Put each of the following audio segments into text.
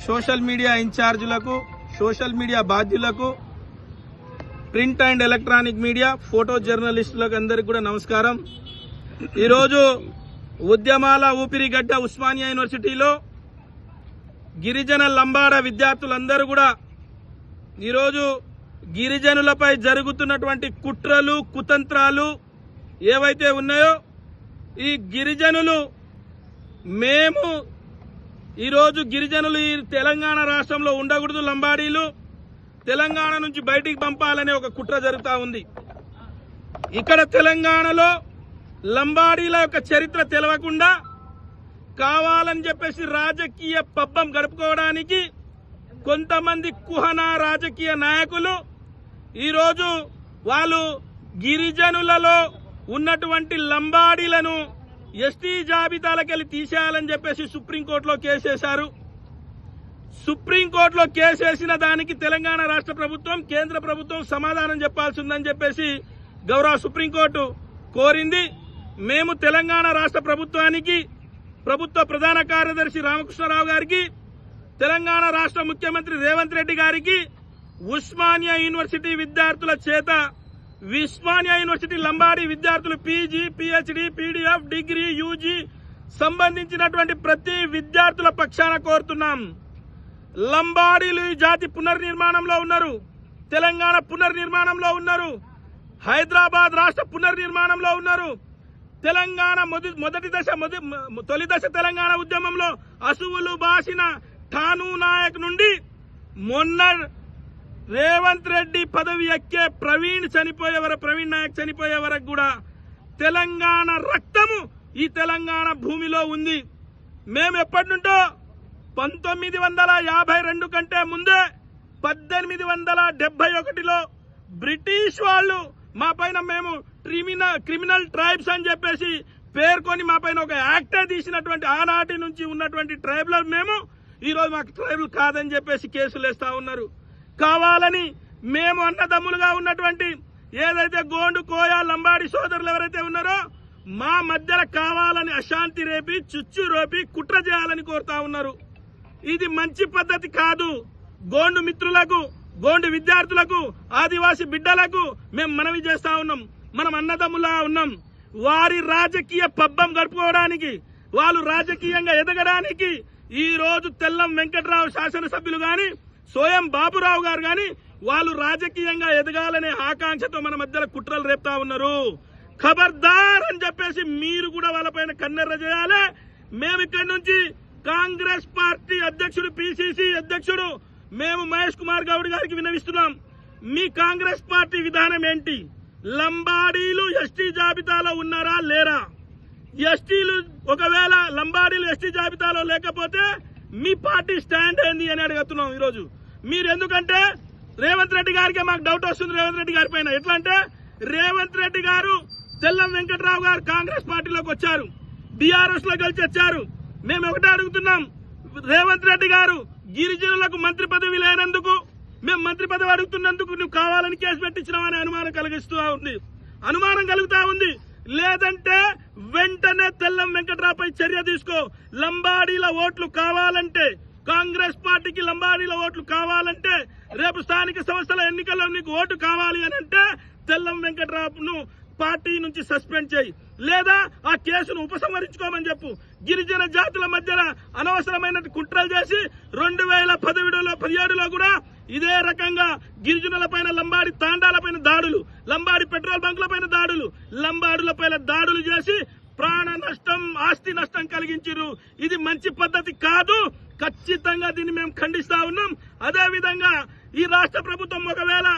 Social media ఇన్ఛార్జీలకు, social media బాధ్యులకు, print and electronic media, photo జర్నలిస్టులకు అందరికీ కూడా నమస్కారం. ఈరోజు ఉద్యమాల ఊపిరిగడ్డ ఉస్మానియా యూనివర్సిటీలో గిరిజన లంబాడ విద్యార్థులందరూ కూడా ఈరోజు గిరిజనులపై జరుగుతున్నటువంటి కుట్రలు, కుతంత్రాలు ఏవైతే ఉన్నాయో ఈ గిరిజనులు మేము ఈరోజు గిరిజనులు ఈ తెలంగాణ రాష్ట్రంలో ఉండకూడదు, లంబాడీలు తెలంగాణ నుంచి బయటికి పంపాలనే ఒక కుట్ర జరుగుతూ ఉంది. ఇక్కడ తెలంగాణలో లంబాడీల యొక్క చరిత్ర తెలవకుండా కావాలని చెప్పేసి రాజకీయ పబ్బం గడుపుకోవడానికి కొంతమంది కుహనా రాజకీయ నాయకులు ఈరోజు వాళ్ళు గిరిజనులలో ఉన్నటువంటి లంబాడీలను ఎస్టీ జాబితాలకెళ్ళి తీసేయాలని చెప్పేసి సుప్రీంకోర్టులో కేసేశారు. సుప్రీంకోర్టులో కేసేసిన దానికి తెలంగాణ రాష్ట్ర ప్రభుత్వం, కేంద్ర ప్రభుత్వం సమాధానం చెప్పాల్సి ఉందని చెప్పేసి గౌరవ సుప్రీంకోర్టు కోరింది. మేము తెలంగాణ రాష్ట్ర ప్రభుత్వానికి, ప్రభుత్వ ప్రధాన కార్యదర్శి రామకృష్ణరావు గారికి, తెలంగాణ రాష్ట్ర ముఖ్యమంత్రి రేవంత్ రెడ్డి గారికి ఉస్మానియా యూనివర్సిటీ విద్యార్థుల చేత ఉస్మానియా యూనివర్సిటీ లంబాడీ విద్యార్థులు PG, PhD, PDF, degree, UG సంబంధించినటువంటి ప్రతి విద్యార్థుల పక్షాన కోరుతున్నాం. లంబాడీలు ఈ జాతి పునర్నిర్మాణంలో ఉన్నారు, తెలంగాణ పునర్నిర్మాణంలో ఉన్నారు, హైదరాబాద్ రాష్ట్ర పునర్నిర్మాణంలో ఉన్నారు. తెలంగాణ తొలి దశ తెలంగాణ ఉద్యమంలో అసువులు బాసిన ఠానూ నాయక్ నుండి మొన్న రేవంత్ రెడ్డి పదవి ఎక్కే ప్రవీణ్ నాయక్ చనిపోయే వరకు కూడా తెలంగాణ రక్తము ఈ తెలంగాణ భూమిలో ఉంది. మేము ఎప్పటి నుండో 1952 కంటే ముందే 1871లో బ్రిటిష్ వాళ్ళు మా పైన మేము క్రిమినల్ ట్రైబ్స్ అని చెప్పేసి పేర్కొని మా పైన ఒక యాక్టే తీసినటువంటి ఆనాటి నుంచి ఉన్నటువంటి ట్రైబ్లో మేము ఈరోజు మాకు ట్రైబుల్ కాదని చెప్పేసి కేసులు వేస్తా ఉన్నారు. కావాలని మేము అన్నదమ్ములుగా ఉన్నటువంటి ఏదైతే గోండు, కోయ, లంబాడి సోదరులు ఎవరైతే ఉన్నారో మా మధ్యలో కావాలని అశాంతి రేపి, చుచ్చు రేపి, కుట్ర చేయాలని కోరుతా ఉన్నారు. ఇది మంచి పద్ధతి కాదు. గోండు మిత్రులకు, గోండు విద్యార్థులకు, ఆదివాసీ బిడ్డలకు మేము మనవి చేస్తా ఉన్నాం. మనం అన్నదమ్ములా ఉన్నాం. వారి రాజకీయ పబ్బం గడుపుకోవడానికి, వాళ్ళు రాజకీయంగా ఎదగడానికి ఈ రోజు తెల్లం వెంకట్రావు శాసనసభ్యులు గాని, సోయం బాబురావు గారు గాని వాళ్ళు రాజకీయంగా ఎదగాలనే ఆకాంక్షతో మన మధ్యలో కుట్రలు రేపుతా ఉన్నారు. ఖబర్దార్ అని చెప్పేసి మీరు కూడా వాళ్ళపైన కన్నెర్ర చేయాలి. మేము ఇక్కడి నుంచి కాంగ్రెస్ పార్టీ అధ్యక్షుడు, పిసిసి అధ్యక్షుడు మేము మహేష్ కుమార్ గౌడ్ గారికి విన్నవిస్తున్నాం. మీ కాంగ్రెస్ పార్టీ విధానం ఏంటి? లంబాడీలు ఎస్టీ జాబితాలో ఉన్నారా లేరా? ఎస్టీలు ఒకవేళ లంబాడీలు ఎస్టీ జాబితాలో లేకపోతే మీ పార్టీ స్టాండ్ ఏంది అని అడుగుతున్నాం ఈరోజు. మీరు ఎందుకంటే రేవంత్ రెడ్డి గారికి మాకు డౌట్ వస్తుంది. రేవంత్ రెడ్డి గారి పైన ఎట్లా అంటే, రేవంత్ రెడ్డి గారు తెల్లం వెంకట్రావు గారు కాంగ్రెస్ పార్టీలోకి వచ్చారు, బీఆర్ఎస్ లో కలిసి వచ్చారు. మేము ఒకటే అడుగుతున్నాం, రేవంత్ రెడ్డి గారు గిరిజనులకు మంత్రి పదవి లేనందుకు, మేము మంత్రి పదవి అడుగుతున్నందుకు నువ్వు కావాలని కేసు పెట్టించినావని అనుమానం కలుగుతా ఉంది. లేదంటే వెంటనే తెల్లం వెంకట్రావుపై చర్య తీసుకో. లంబాడీల ఓట్లు కావాలంటే, కాంగ్రెస్ పార్టీకి లంబాడీల ఓట్లు కావాలంటే, రేపు స్థానిక సంస్థల ఎన్నికల్లో నీకు ఓటు కావాలి అని అంటే తెల్లం వెంకట్రావును పార్టీ నుంచి సస్పెండ్ చేయి, లేదా ఆ కేసును ఉపసంహరించుకోమని చెప్పు. గిరిజన జాతుల మధ్యన అనవసరమైన కుట్రలు చేసి 2017లో కూడా ఇదే రకంగా గిరిజనుల పైన, లంబాడి తాండాల పైన దాడులు, లంబాడి పెట్రోల్ బంకుల పైన దాడులు, లంబాడుల పైన దాడులు చేసి ప్రాణ నష్టం, ఆస్తి నష్టం కలిగించారు. ఇది మంచి పద్ధతి కాదు. ఖచ్చితంగా దీన్ని మేము ఖండిస్తా ఉన్నాం. అదేవిధంగా ఈ రాష్ట్ర ప్రభుత్వం ఒకవేళ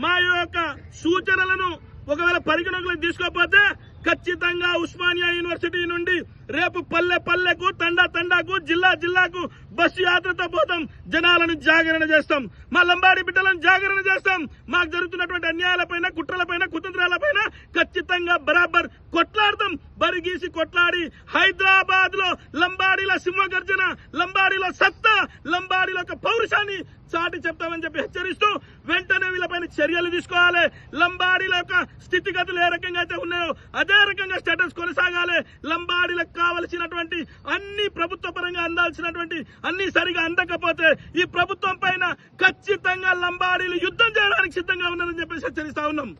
మా యొక్క సూచనలను ఒకవేళ పరిగణలోకి తీసుకోకపోతే ఖచ్చితంగా ఉస్మానియా యూనివర్సిటీ నుండి రేపు పల్లె పల్లెకు, తండా తండాకు, జిల్లా జిల్లాకు బస్సు యాత్రతో పోతాం. జనాలను జాగరణ చేస్తాం, మా లంబాడి బిడ్డలను జాగరణ చేస్తాం. మాకు జరుగుతున్నటువంటి అన్యాయాలపైన, కుట్రలపైన, కుతంత్రాలపైన ఖచ్చితంగా బరాబర్ కొట్లాడతాం. బరిగీసి కొట్లాడి హైదరాబాద్ లో లంబాడి లంబాడీల సింహగర్జన, లంబాడీల సత్తా, లంబాడీల యొక్క పౌరుషాన్ని చాటి చెప్తామని చెప్పి హెచ్చరిస్తూ వెంటనే వీళ్ళపైన చర్యలు తీసుకోవాలి. లంబాడీల యొక్క స్థితిగతులు ఏ రకంగా అయితే ఉన్నాయో అదే రకంగా స్టేటస్ కొనసాగాలి. లంబాడీలకు కావలసినటువంటి అన్ని ప్రభుత్వ పరంగా అందాల్సినటువంటి అన్ని సరిగా అందకపోతే ఈ ప్రభుత్వం పైన ఖచ్చితంగా లంబాడీలు యుద్ధం చేయడానికి సిద్ధంగా ఉన్నారని చెప్పేసి హెచ్చరిస్తా ఉన్నాం.